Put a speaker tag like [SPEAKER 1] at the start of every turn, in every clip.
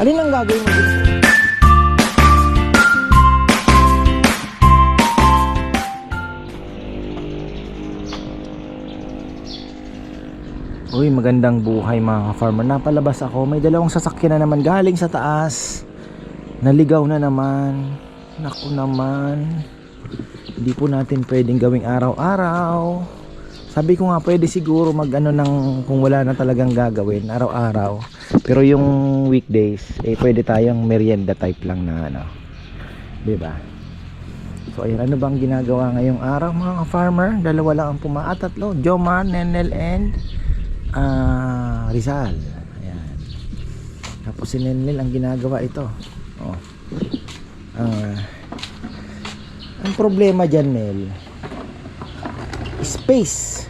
[SPEAKER 1] Alin ang gagawin mo dito? Uy, magandang buhay mga farmer. Napalabas ako, may dalawang sasakyan na naman galing sa taas. Naligaw na naman. Naku naman. Hindi po natin pwedeng gawing araw-araw. Sabi ko nga pwede siguro mag-ano ng kung wala na talagang gagawin araw-araw. Pero yung weekdays, pwede tayong merienda type lang na ano. 'Di ba? So ayun, ano bang ginagawa ngayong araw mga farmer? Dalawa lang ang tatlo, Jomar, Nenel and Rizal. Ayan. Tapos si Nenel ang ginagawa ito. Oh. Ang problema dyan, Nel, space.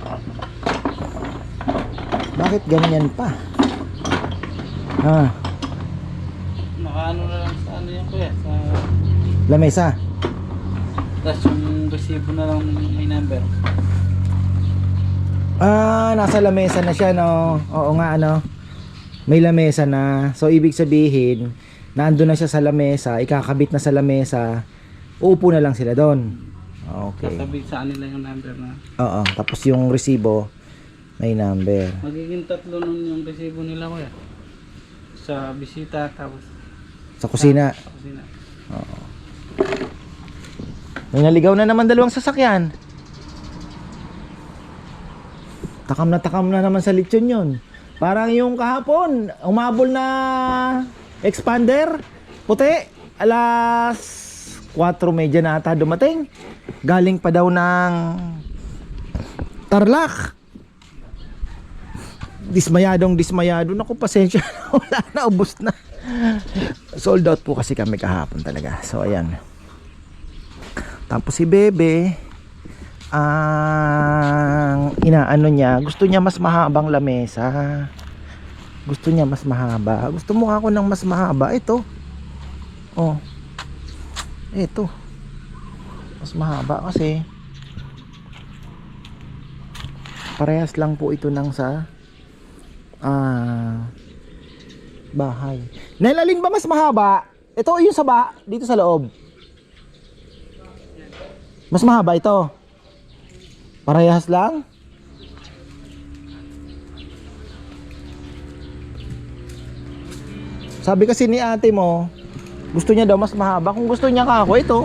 [SPEAKER 1] Bakit ganyan pa?
[SPEAKER 2] Nakaano na lang sa ano yan kuya, sa
[SPEAKER 1] Lamesa.
[SPEAKER 2] tapos yung resibo na lang may number.
[SPEAKER 1] Nasa lamesa na siya, no? Oo nga, ano? May lamesa na. So ibig sabihin, naandun na siya sa lamesa, ikakabit na sa lamesa, uupo na lang sila doon. Okay.
[SPEAKER 2] Sasabihin sa kanila yung number na.
[SPEAKER 1] Oo, tapos yung resibo may number.
[SPEAKER 2] Magiging tatlo nun yung resibo nila kuya. Sa bisita tapos
[SPEAKER 1] Sa kusina.
[SPEAKER 2] sa kusina.
[SPEAKER 1] Oo. May naligaw na naman dalawang sasakyan. Takam na naman sa lechon yun. Parang yung kahapon, umabol na expander, puti, alas 4:30 na ata dumating. Galing pa daw ng Tarlac. Dismayado. Naku, pasensya na. Wala na, ubos na. Sold out po kasi kami kahapon talaga. So ayan. Tapos si Bebe, ang inaano niya, gusto niya mas mahabang lamesa. Gusto niya mas mahaba. Gusto mo ako ng mas mahaba. Ito. Oh. Ito. Mas mahaba kasi parehas lang po ito ng sa bahay. Nailalin ba mas mahaba? Ito yung saba dito sa loob. Mas mahaba ito. Parehas lang. Sabi kasi ni ate mo, gusto niya daw mas mahaba. Kung gusto niya ka ako, ito.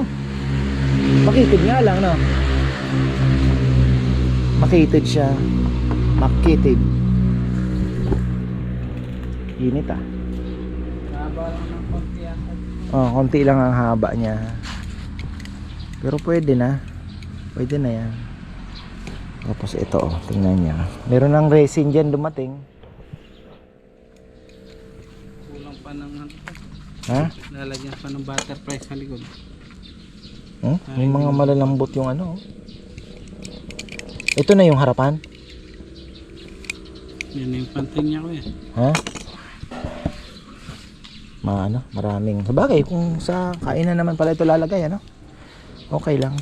[SPEAKER 1] Makitid nga lang, no? Makitid siya. Makitid. Init ah.
[SPEAKER 2] Haba lang ng konti ata.
[SPEAKER 1] Oh, konti lang ang haba niya. Pero pwede na. Pwede na yan. Tapos ito, oh, tingnan niya. Meron ng resin dyan dumating.
[SPEAKER 2] Kulang pa ng ano.
[SPEAKER 1] Ha?
[SPEAKER 2] Lalagyan pa ng butterfly sa likod.
[SPEAKER 1] May mga malalambot yung ano. Ito na yung harapan.
[SPEAKER 2] Yan yung panting niya kuya.
[SPEAKER 1] Ha? Maraming. Sabagay, kung sa kainan naman pala ito lalagay, ano? Okay lang.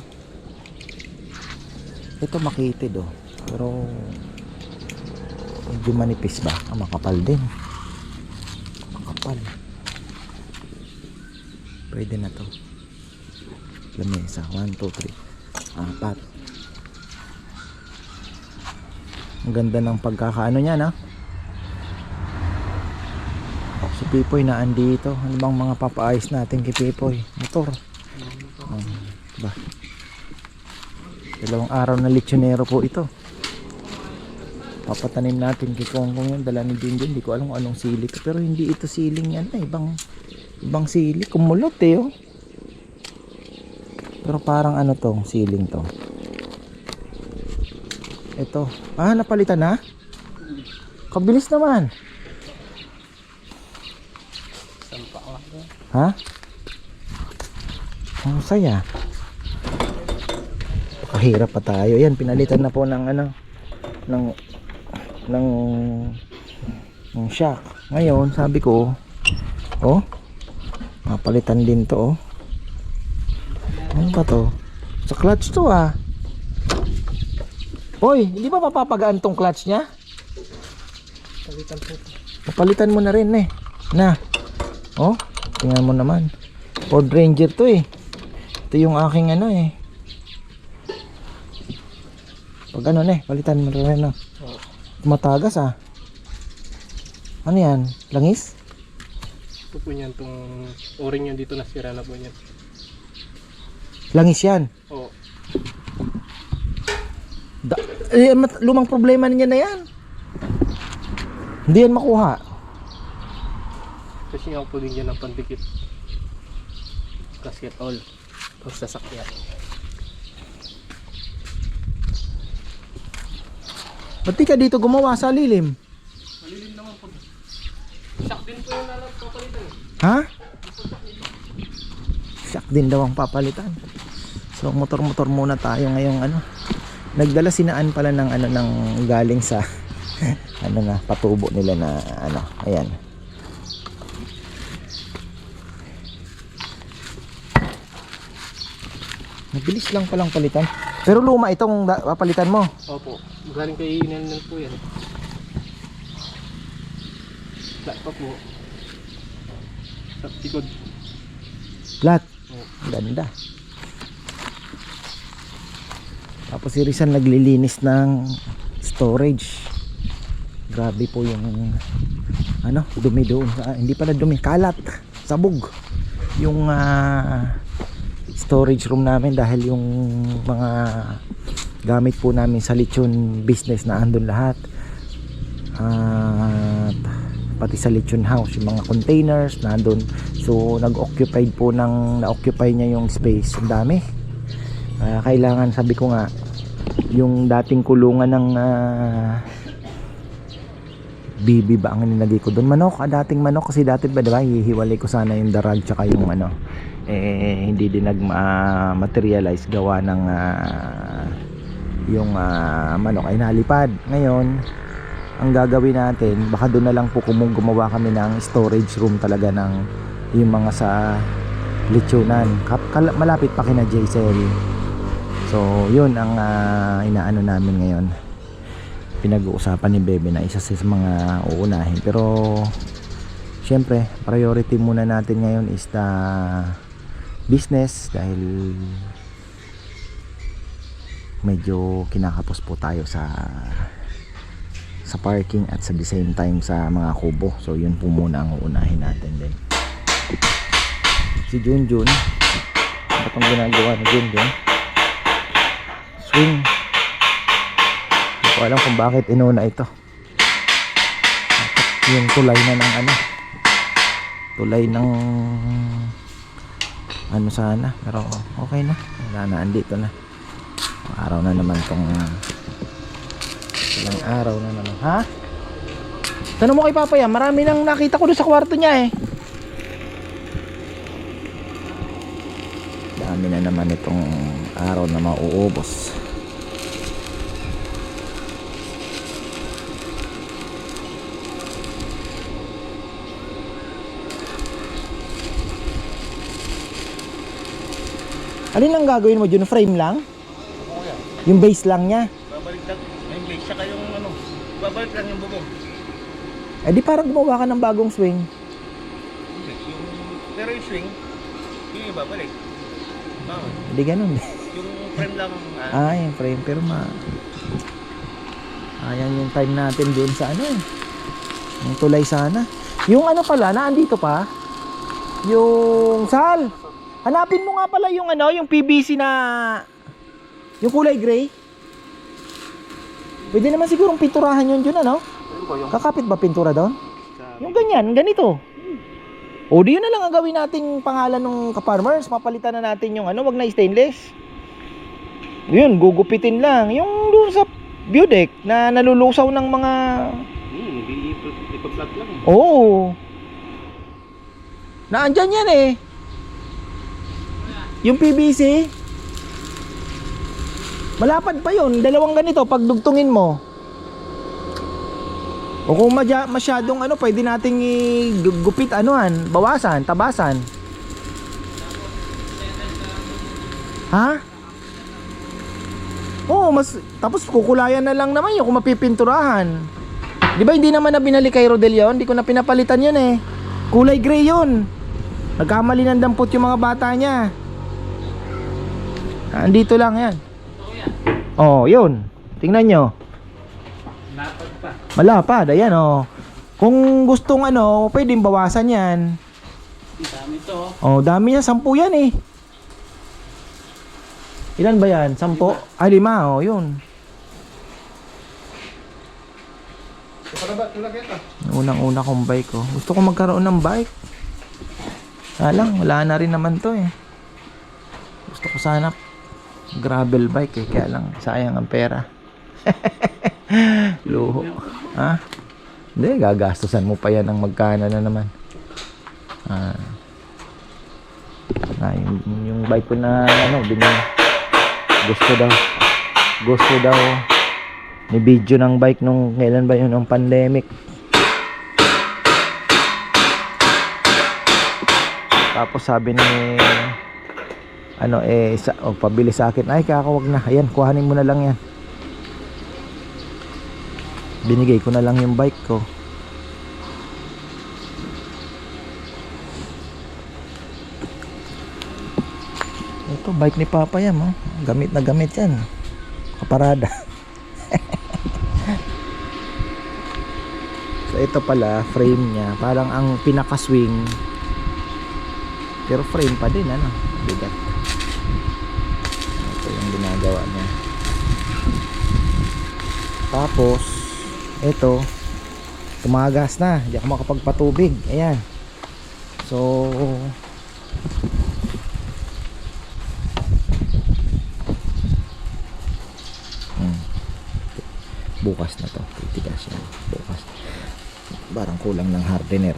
[SPEAKER 1] Ito makitid, oh. Pero medyo manipis ba? Makapal din. Makapal. Pwede na to. Lamesa. 1, 2, 3, 4. Ang ganda ng pagkakaano niya, no? Si Pipoy na andito. Ano bang mga papaayos natin kay Pipoy? Motor. Ba? Dalawang araw na lechonero po ito. Papatanim natin kay Kongkong yun. Dala ni Dindin. Hindi ko alam kung anong sili. Pero hindi ito siling yan. Ibang sili. Kumulot eh, oh. Pero parang ano tong siling to. Ito. Napalitan na? Kabilis naman.
[SPEAKER 2] Sampa ko.
[SPEAKER 1] Ha? Ang saya. Kahirap pa tayo. Yan, pinalitan na po ng ano, ng shock. Ngayon, sabi ko, oh, mapalitan din to, oh. Ano ba to? Sa clutch to, ah. Hoy, hindi ba mapapagaan tong clutch niya?
[SPEAKER 2] Palitan po.
[SPEAKER 1] Papalitan mo na rin, eh. Na. Oh, tingnan mo naman. Ford Ranger to eh. Ito yung aking ano eh. Pag ano na eh, palitan mo rin na. Matagas ah. Ano yan? Langis?
[SPEAKER 3] Ito po niyan, itong o-ring yan dito nasira na po niyan.
[SPEAKER 1] Langis yan.
[SPEAKER 3] Oo.
[SPEAKER 1] Lumang problema niya na yan. Hindi yan makuha.
[SPEAKER 3] Kasi nga po din yan ang pandikit. Gasket all. Ang sasakyan.
[SPEAKER 1] Ba't di ka dito gumawa sa lilim?
[SPEAKER 3] Malilim naman po. Shock din po yung nalat papalitan.
[SPEAKER 1] Ha? Shock din daw ang papalitan. So motor-motor muna tayo ngayong ano. Nagdala sinaan pala ng ano ng galing sa ano na patubo nila na ano. Ayan. Mabilis lang palang palitan. Pero luma itong papalitan mo.
[SPEAKER 3] Opo. Galing kay Inel po yan. Flat pa po. Sa likod.
[SPEAKER 1] Flat.
[SPEAKER 3] Oo.
[SPEAKER 1] Ganda. Tapos si Rizal naglilinis ng storage. Grabe po yung ano, dumi doon. Hindi pala dumi, kalat, sabog. Yung storage room namin dahil yung mga gamit po namin sa lechon business na andun lahat. At pati sa lechon house, yung mga containers na andun. So nag-occupied po na-occupy niya yung space. Ang dami. Kailangan, sabi ko nga, yung dating kulungan ng bibi ba ang nilagay ko doon, manok, dating manok, kasi dati ba diba hihiwalay ko sana yung darag tsaka yung ano, hindi din materialize gawa ng yung manok ay nalipad. Ngayon ang gagawin natin, baka doon na lang po gumawa kami ng storage room talaga ng yung mga sa lechonan, malapit pa kina Jaisel. So yun ang inaano namin ngayon, pinag-uusapan ni Bebe na isa sa mga uunahin. Pero syempre priority muna natin ngayon is the business dahil medyo kinakapos po tayo sa parking at sa the same time sa mga kubo. So yun po muna ang uunahin natin din. Si Junjun, ano itong ginagawa ni Junjun? Swing. Hindi ko alam kung bakit inuna ito. Yung tulay na ng ano, tulay ng ano sana, pero okay na, wala na, andito na. Araw na naman tong ilang araw na naman. Ha? Tanong mo kay Papa yan, marami nang nakita ko doon sa kwarto niya eh. Dami na naman itong araw na mauubos. Alin lang gagawin mo dyan? Frame lang?
[SPEAKER 3] Oo yan.
[SPEAKER 1] Yung base lang niya?
[SPEAKER 3] Babalik lang. Yung base, saka yung ano. Babalik lang yung bubong.
[SPEAKER 1] Eh di parang gumawa ka ng bagong swing.
[SPEAKER 3] Pero yung swing, yung ibabalik.
[SPEAKER 1] Hindi ganun.
[SPEAKER 3] Yung frame lang.
[SPEAKER 1] Yung frame. Pero ayan yung time natin doon sa ano eh. Yung tulay sana. Yung ano pala, naandito pa. Yung Sal. Hanapin mo nga pala yung ano, yung PVC na yung kulay gray. Pwede naman sigurong pinturahan yun dyan, ano? Kakapit ba pintura doon? Yung ganyan, ganito. O di yun na lang ang gawin nating pangalan ng ka-farmers. Mapalitan na natin yung ano, wag na stainless. Yun, gugupitin lang. Yung doon sa view deck na nalulusaw ng mga
[SPEAKER 3] Ipa-flat lang.
[SPEAKER 1] Oo. Naandyan yan eh. Yung PVC malapad pa yun, dalawang ganito pag dugtungin mo. O kung masyadong ano, pwede nating igupit anuhan, bawasan, tabasan. Ha? Oo, tapos kukulayan na lang naman yun kung mapipinturahan. Di ba hindi naman na binalik kay Rodel yun? Hindi ko na pinapalitan yun eh. Kulay gray yun. Nagkamali ng dampot yung mga bata niya. Andito lang yan. Oh, yun. Tingnan nyo.
[SPEAKER 2] Lapad pa.
[SPEAKER 1] Malapad, ayan oh. Kung gustong ano, pwedeng bawasan yan.
[SPEAKER 2] Dami to.
[SPEAKER 1] Oh, dami yan, 10 yan eh. Ilan ba yan? 10? Ay, 5, oh, yun. Unang-una kong bike ko. Gusto ko magkaroon ng bike. Wala na rin naman to eh. Gusto ko sana gravel bike eh. Kaya lang, sayang ang pera. Luho. Ha? Hindi, gagastusan mo pa yan ng magkano na naman. Yung bike ko na ano, gusto daw may video ng bike nung kailan ba yun, nung pandemic. Tapos sabi ni ano pabili sa akin, ay kakawag na, ayan, kuhanin mo na lang yan. Binigay ko na lang yung bike ko. Ito, bike ni Papa yan, oh. Gamit na gamit yan. Kaparada. So ito pala, frame niya. Parang ang pinaka-swing. Pero frame pa din, ano. Bigat. Ito yung ginagawa niya. Tapos, ito, tumagas na. Hindi ako makapagpatubig. Ayan. So, bukas na to, titigas yan bukas, parang kulang ng hardener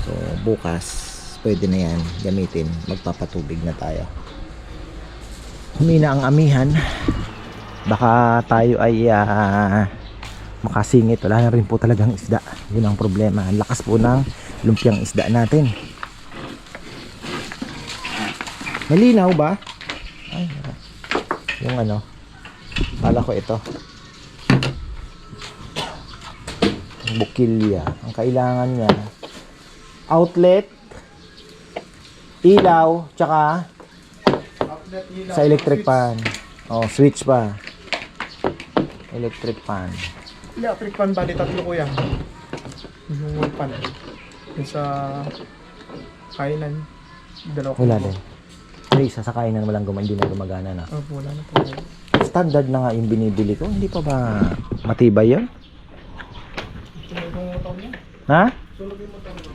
[SPEAKER 1] so bukas pwede na yan gamitin, magpapatubig na tayo. Humina ang amihan, baka tayo ay makasingit, wala na rin po talagang isda, yun ang problema, ang lakas po ng lumpiang isda natin. Malinaw ba? Ay, yung ano, kala ko ito bukilya. Ang kailangan niya outlet, ilaw, tsaka sa electric pan. Oh, switch pa. Electric pan.
[SPEAKER 3] Electric pan bali 3 kuya. Yung pan. Yung sa kainan. 2.
[SPEAKER 1] Wala din. May isa sa kainan walang hindi na gumagana na.
[SPEAKER 3] Oh, wala na po.
[SPEAKER 1] Standard na nga yung binibili ko. Hindi pa ba matibay yun?
[SPEAKER 3] Sunog yung motor niya.
[SPEAKER 1] Ha?
[SPEAKER 3] Sunog yung motor niya.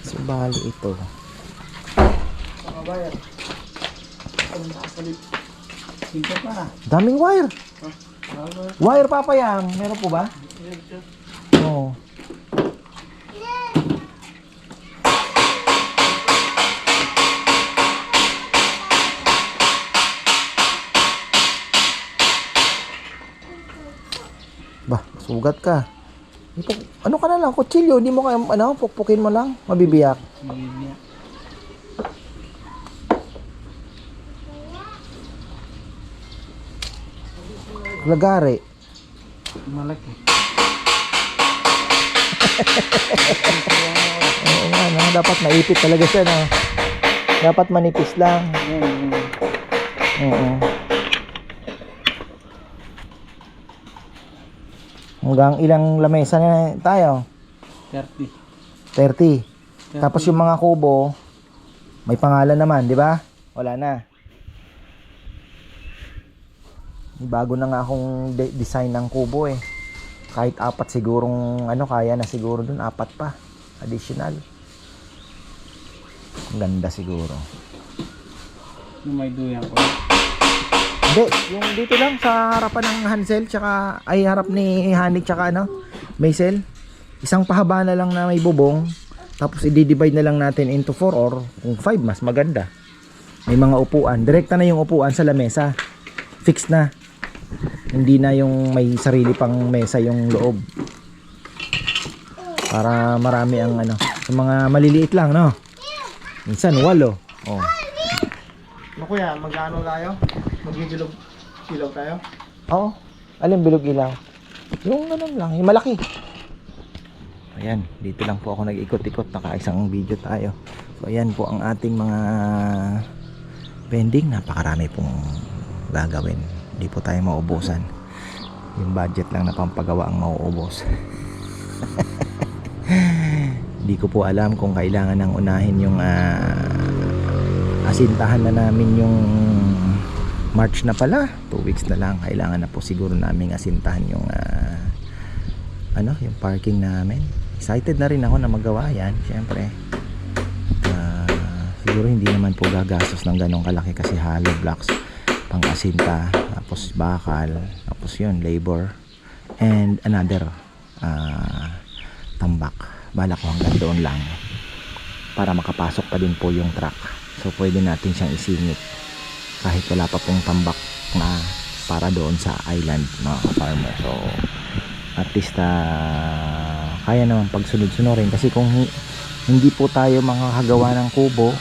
[SPEAKER 1] So, bali ito.
[SPEAKER 3] Pakabayan. Ito na nakasalit. Tingka pa.
[SPEAKER 1] Daming wire.
[SPEAKER 3] Bago.
[SPEAKER 1] Wire papayang. Meron po ba? Oo. Bah, sugat ka. Ano ka na lang, kutsilyo, hindi mo kaya, pukpukin mo lang, mabibiyak. Lagari.
[SPEAKER 2] Malaki.
[SPEAKER 1] Oo nga, no? Dapat maipit talaga siya, no? Dapat manipis lang. Oo. Hanggang ilang lamesa na tayo?
[SPEAKER 2] 30.
[SPEAKER 1] 30. Tapos yung mga kubo, may pangalan naman, di ba? Wala na. Bago na nga akong design ng kubo eh. Kahit 4 sigurong kaya na siguro dun, 4 pa additional. Ang ganda siguro.
[SPEAKER 2] Yung may duyan ko.
[SPEAKER 1] Hindi, yung dito lang sa harapan ng Hansel tsaka ay harap ni Hanik tsaka Maisel. Isang pahaba na lang na may bubong. Tapos i-divide na lang natin into 4 or kung 5 mas maganda. May mga upuan. Direkta na yung upuan sa lamesa. Fix na. Hindi na yung may sarili pang mesa yung loob. Para marami ang yung mga maliliit lang, no? Minsan 8. Oh.
[SPEAKER 3] Ano kuya, mag-ano tayo? Magigilog ilaw tayo?
[SPEAKER 1] Oo. Alin bilog ilaw? Yung ganun lang, yung malaki. Ayan, dito lang po ako nag-ikot-ikot. Naka-isang video tayo. So ayan po ang ating mga pending. Napakarami pong gagawin. Hindi po tayo mauubusan. Yung budget lang na pampagawa ang mauubos. Hindi ko po alam kung kailangan nang unahin yung asintahan na namin yung March na pala. 2 weeks na lang. Kailangan na po siguro naming asintahan yung yung parking namin. Excited na rin ako na magawa yan. Siyempre siguro hindi naman po gagastos ng ganong kalaki kasi hollow blocks pang asinta, tapos bakal, tapos yun labor and another tambak. Balak ko hanggang doon lang para makapasok pa din po yung truck. So pwede natin siyang isingit kahit wala pa pong tambak na para doon sa island mga farmer. So at least kaya naman pagsunod-sunurin kasi kung hindi po tayo makakagawa ng kubo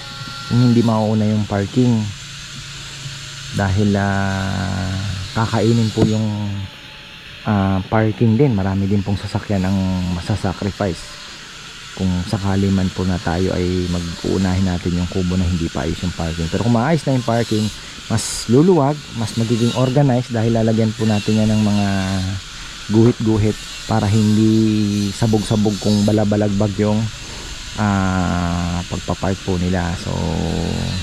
[SPEAKER 1] kung hindi mauuna yung parking dahil kakainin po yung parking din. Marami din pong sasakyan ang masasacrifice kung sakali man po na tayo ay mag-uunahin natin yung kubo na hindi pa ayos yung parking. Pero kung maayos na yung parking, mas luluwag, mas magiging organized dahil lalagyan po natin yan ng mga guhit-guhit para hindi sabog-sabog kung balabalagbag yung pagpapark po nila. So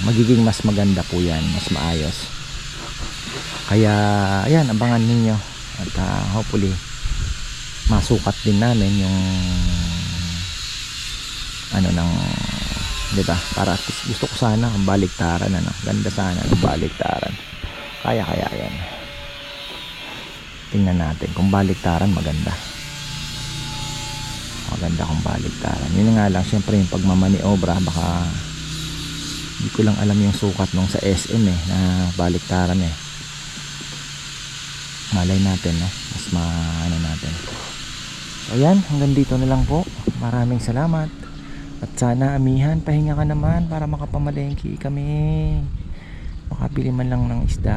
[SPEAKER 1] magiging mas maganda po yan, mas maayos. Kaya ayan, abangan ninyo at hopefully masukat din namin yung diba, para at least gusto ko sana ang baliktaran, ganda sana ng baliktaran. Kaya yan, tingnan natin kung baliktaran maganda kung baliktaran. Yun nga lang, syempre yung pagmamaniobra, baka hindi ko lang alam yung sukat nung sa SM na baliktaran malay natin mas natin. So ayan, hanggang dito na lang po. Maraming salamat at sana amihan, pahinga ka naman para makapamalengke kami, makabili man lang ng isda.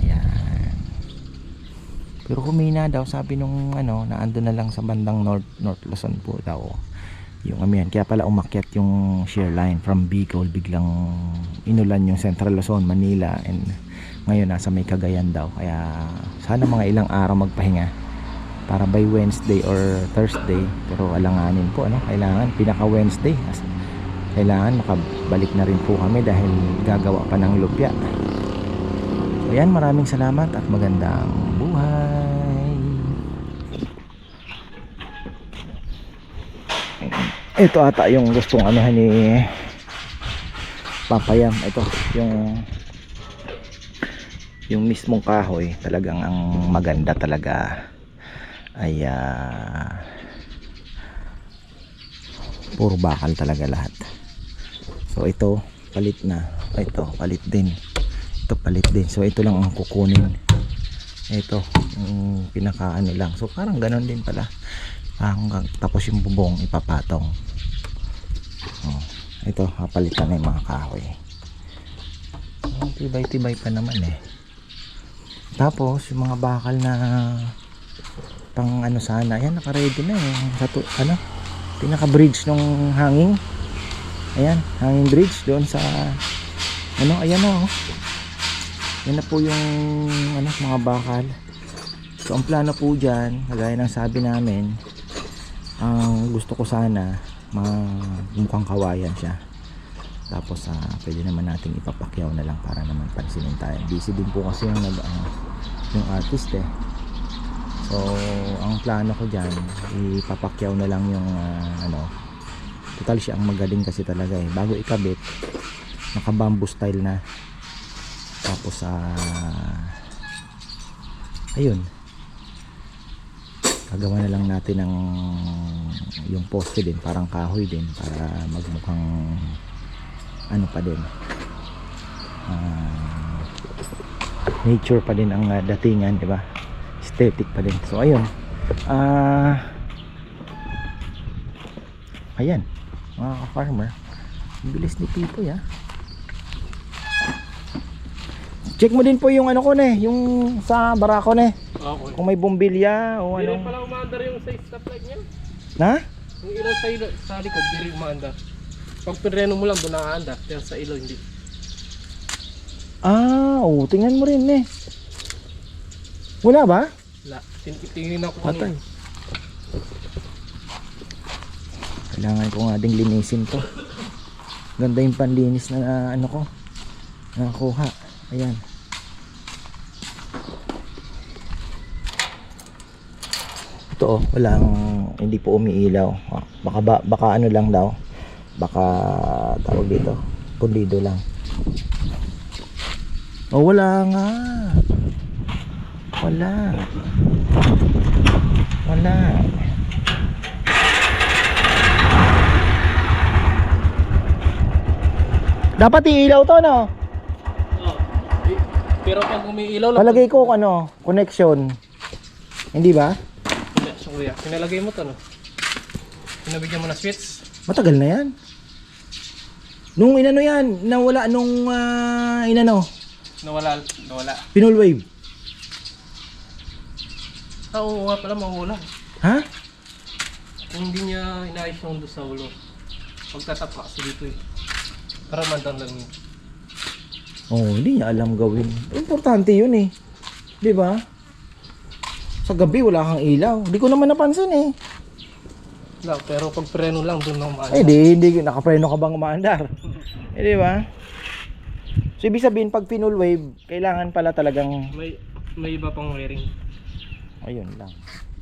[SPEAKER 1] Ayan, pero humina daw sabi nung naando na lang sa bandang North Luzon po daw yung amihan, kaya pala umakyat yung shear line from Bicol, biglang inulan yung Central Luzon, Manila, and ngayon nasa may Cagayan daw. Kaya sana mga ilang araw magpahinga para by Wednesday or Thursday, pero alanganin po kailangan pinaka Wednesday kailangan makabalik na rin po kami dahil gagawa pa ng lupya. So yan, maraming salamat at magandang buhay. Ito ata yung gustong ni Papayam. Ito yung mismong kahoy, talagang ang maganda talaga ay puro bakal talaga lahat. So ito palit na, ito palit din, ito palit din. So ito lang ang kukunin, ito yung pinaka lang. So parang ganon din pala, tapos yung bubong ipapatong. Ito papalitan na yung mga kahoy. Tibay-tibay pa naman Tapos yung mga bakal na pang sana, ayan, naka-ready na pinaka bridge nung hanging. Ayan, hanging bridge doon sa ayan na yan na po yung mga bakal. So ang plano po dyan, kagaya ng sabi namin, ang gusto ko sana mukhang kawayan siya. Tapos pwede naman nating ipapakyaw na lang para naman pansinin tayo. Busy din po kasi yung artist So ang plano ko dyan, ipapakyaw na lang yung total siya ang magaling kasi talaga bago ikabit, naka bamboo style na. Tapos ayun, gagawa na lang natin ng yung poste din, parang kahoy din, para magmukhang pa din, nature pa din ang datingan, diba? Aesthetic pa din. So ayun, ayan mga ka-farmer, ang bilis ni Pipoy Check mo din po yung ano ko ne, yung sa barako ne.
[SPEAKER 2] Okay.
[SPEAKER 1] Kung may bumbilya o
[SPEAKER 2] Hindi rin
[SPEAKER 1] ano.
[SPEAKER 2] pala umaandar yung sa stoplight niya.
[SPEAKER 1] Na?
[SPEAKER 2] Yung ilaw sa likod, di rin umaandar. Pag pinreno mo lang, doon nakaandar. Pero sa ilaw, hindi.
[SPEAKER 1] Ah, oh, tingnan mo rin eh. Wala ba?
[SPEAKER 2] Wala. Tingin ako
[SPEAKER 1] Patay.
[SPEAKER 2] kanina.
[SPEAKER 1] Kailangan ko nga ding linisin to. Ganda yung panlinis na ano ko. Nakakuha. Ayan. Ito oh, walang, hindi po umiilaw. Ah, baka ano lang daw. Baka tawag dito. Pundido lang. Oh, wala nga. Wala. Wala. Dapat iilaw to, no?
[SPEAKER 2] Pero pag umiilaw lang,
[SPEAKER 1] Palagay ko ano, connection. Hindi ba?
[SPEAKER 2] hindi, so kuya, pinalagay mo to, no? Pinabigyan mo na switch.
[SPEAKER 1] Matagal na yan. Nung inano yan, nawala nung inano,
[SPEAKER 2] Nawala.
[SPEAKER 1] pinul wave.
[SPEAKER 2] Ah, oo nga pala, mawala.
[SPEAKER 1] Ha?
[SPEAKER 2] Kung hindi niya inayos yung doon sa ulo, pagtatap ka kasi dito eh. Para mandan lang yun.
[SPEAKER 1] Oh, hindi niya alam gawin. Importante yun eh. 'Di ba? Sa gabi wala kang ilaw. Hindi ko naman napansin eh.
[SPEAKER 2] Lang, pero pag preno lang, doon na umaandar.
[SPEAKER 1] Eh hindi nakapreno ka bang umaandar? Eh, 'di ba? So ibig sabihin pag pinul wave, kailangan pala talagang
[SPEAKER 2] May iba pang wiring.
[SPEAKER 1] ayun lang.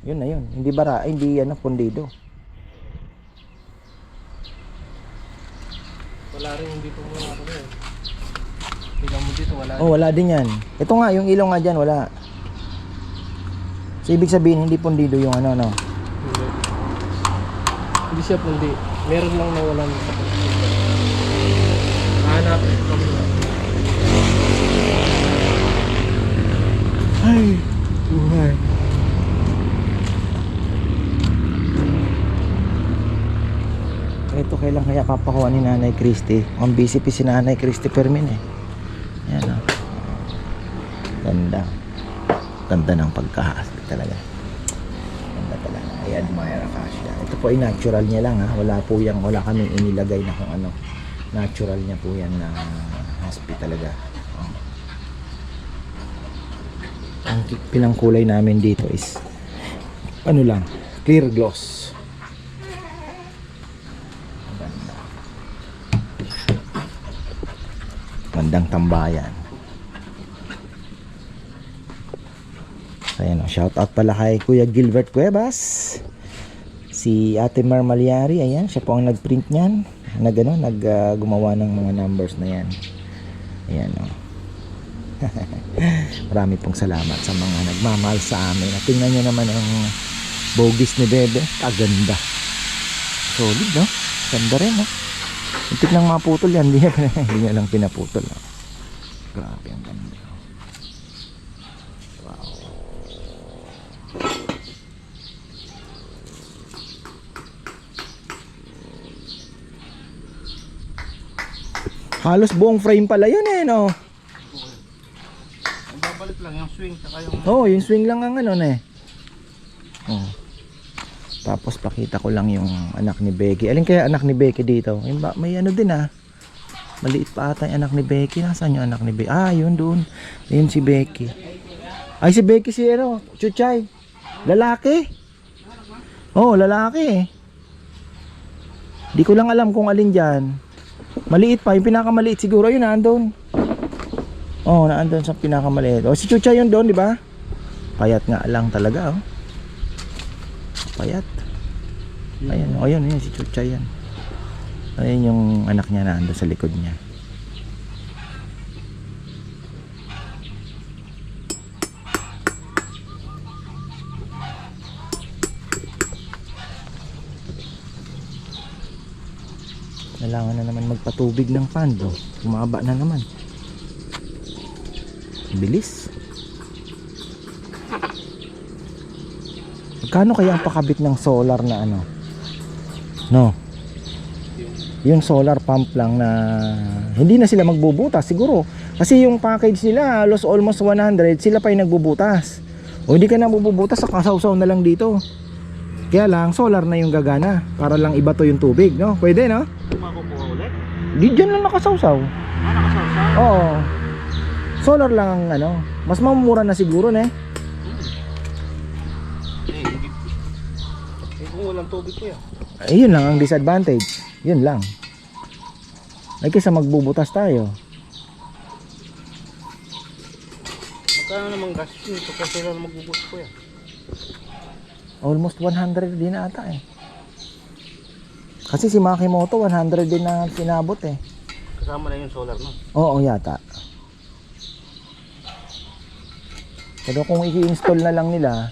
[SPEAKER 1] Yun na yun. Hindi bara, hindi ano pundido.
[SPEAKER 2] Wala rin yung dito mo ano eh. Tingnan mo dito, wala.
[SPEAKER 1] Oh, wala din yan. Ito nga, yung ilaw nga dyan, wala. So, ibig sabihin, hindi pundido yung ano, no?
[SPEAKER 2] Hindi. Hindi siya pundi. Meron lang nawalan sa pagkakas. Hanapin kami.
[SPEAKER 1] Ay, buhay. Ito kailan kaya papakuha ni Nanay Christy? Ang busy si Nanay Christy Fermin eh. Yan o. Ganda. Ganda ng pagkahasli talaga. Ganda talaga. I admire Acacia. Ito po ay natural niya lang ha. Wala po yung, wala kaming inilagay na kung ano. Natural niya po yan na haspi talaga. Oh. Ang pinangkulay namin dito is ano lang, clear gloss. Gandang tambayan. Ayan o, shout out pala kay Kuya Gilbert Cuevas. Si Ate Mar Malyari, ayan, siya po ang nagprint niyan. Gumawa ng mga numbers na yan. Ayan o. Marami pong salamat sa mga nagmamahal sa amin. At tingnan nyo naman ang bogies ni Bebe. Kaganda. Solid no? Ganda rin no? Muntik nang maputol yan. Hindi niya lang pinaputol. No? Grabe ang ganda. Wow. Halos buong frame pala yun eh no?
[SPEAKER 2] Ang babalik lang yung swing saka yung...
[SPEAKER 1] Oh, yung swing lang ang ano na eh. Oh. Tapos pakita ko lang yung anak ni Becky. Alin kaya anak ni Becky dito? May ano din ah. Maliit pa ata yung anak ni Becky. Nasaan yung anak ni Becky? Ah, yun doon. Yun si Becky. Ay, si Becky si ano, Chuchay. Lalaki. Oh, lalaki eh. Di ko lang alam kung alin dyan. Maliit pa. Yung pinakamaliit siguro yun naandun. Oh, naandun sa pinakamaliit. Oh, si Chuchay yun doon, di ba? Payat nga lang talaga oh. Payat. Ayan, oh, yun si Chuchay yan. Ayan yung anak niya na ando sa likod niya. Kailangan na naman magpatubig ng fan do. Umaba na naman. Bilis. Magkano kaya ang pakabit ng solar na ano? No. Yung solar pump lang na hindi na sila magbubutas siguro Kasi yung package nila halos almost 100, sila pa yung nagbubutas. O hindi ka na bububutas, sa kasawsaw na lang dito. Kaya lang solar na yung gagana para lang ibato yung tubig, no? Pwede, no?
[SPEAKER 3] Makukuha ulit?
[SPEAKER 1] Di dyan lang nakasawsaw.
[SPEAKER 3] Nakasawsaw?
[SPEAKER 1] Oo. Solar lang ang ano, mas mamura na siguro, ne?
[SPEAKER 3] Hindi. Kung walang tubig ko yan.
[SPEAKER 1] Yun lang ang disadvantage. Yun lang. Ay kaysa magbubutas tayo.
[SPEAKER 3] Magkano namang gastos nito kasi lang magbubus ko yan?
[SPEAKER 1] Almost 100 din ata eh. Kasi si Makimoto 100 din na sinabot eh.
[SPEAKER 3] Kasama na yung solar no?
[SPEAKER 1] Oo yata. Pero kung i-install na lang nila,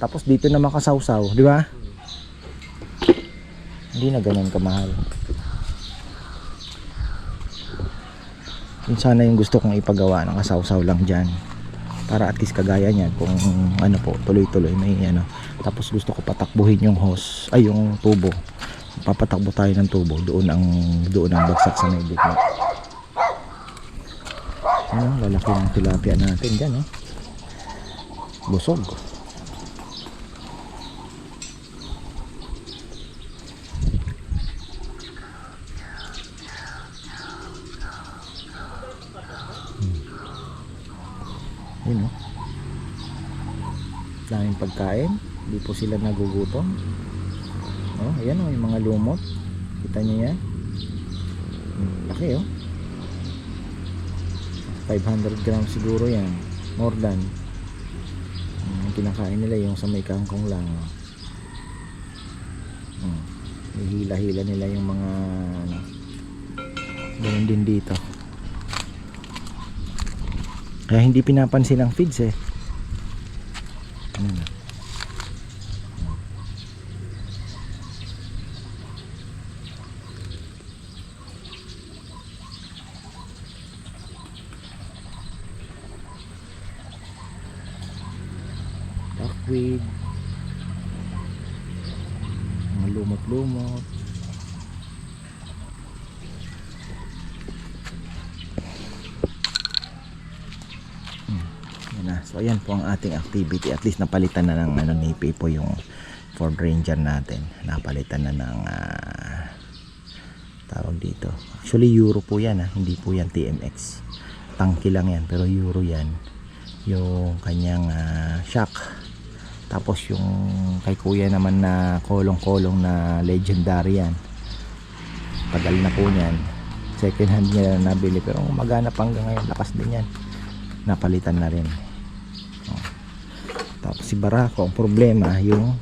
[SPEAKER 1] tapos dito na makasawsaw, di ba? Hindi na ganun kamahal. Yun sana yung gusto kong ipagawa, ng kasawsaw lang dyan. Para at least kagaya niyan kung ano po, tuloy-tuloy may ano. Tapos gusto ko patakbuhin yung hose, ay yung tubo. Papatakbo tayo ng tubo, doon ang bagsak sa may gitna. Ano, lalaki ng tilapia natin dyan, eh. Busog. Yun, oh. Daming pagkain, hindi po sila nagugutom. Oh, ayan oh, yung mga lumot. Kita niyo yan? Laki oh. 500 grams siguro yan. More than. Yung kinakain nila yung sa may kangkong lang. Hila-hila nila yung mga ano. Ganun din dito. Kaya hindi pinapansin ang feeds eh. Ano na? Duckweed. Mga lumot-lumot. So ayan po ang ating activity. At least napalitan na ng ano ni Pipo yung Ford Ranger natin. Napalitan na ng tawag dito. Actually Euro po yan hindi po yan TMX. Tangki lang yan pero Euro yan. Yung kanyang shock. Tapos yung kay kuya naman na kolong-kolong na legendary yan. Tagal na po yan. Second hand niya na nabili pero magana pa hanggang ngayon. Lakas din yan. Napalitan na rin. Tapos si Barako ang problema yung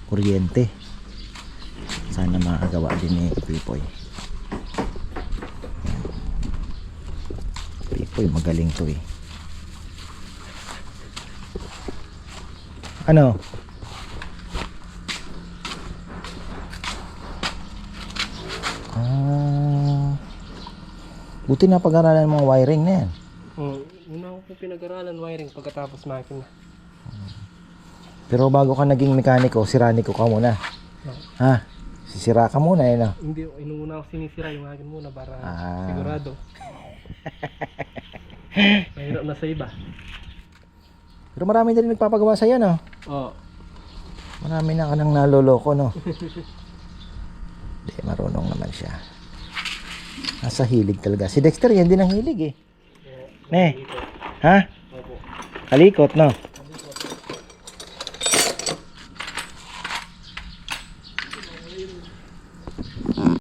[SPEAKER 1] kuryente. Sana makagawa din ni Pipoy. Pipoy magaling to eh. Ano? Buti na pag-aralan ng mga wiring na yan.
[SPEAKER 2] Una ko pinag-aralan wiring pagkatapos makina.
[SPEAKER 1] Pero bago ka naging mekaniko, siraniko ka muna. Ha? Sisira ka muna eh, no?
[SPEAKER 2] Hindi, inuuna ko sinisira yung akin muna para sigurado. Mahirap na sa iba.
[SPEAKER 1] Pero marami na rin nagpapagawa sa'yo, no?
[SPEAKER 2] Oo.
[SPEAKER 1] Marami na ka nang naloloko, no? Hindi, marunong naman siya. Nasa hilig talaga. Si Dexter yan din ang hilig eh. Ne? Ha?
[SPEAKER 2] Opo.
[SPEAKER 1] Kalikot, no?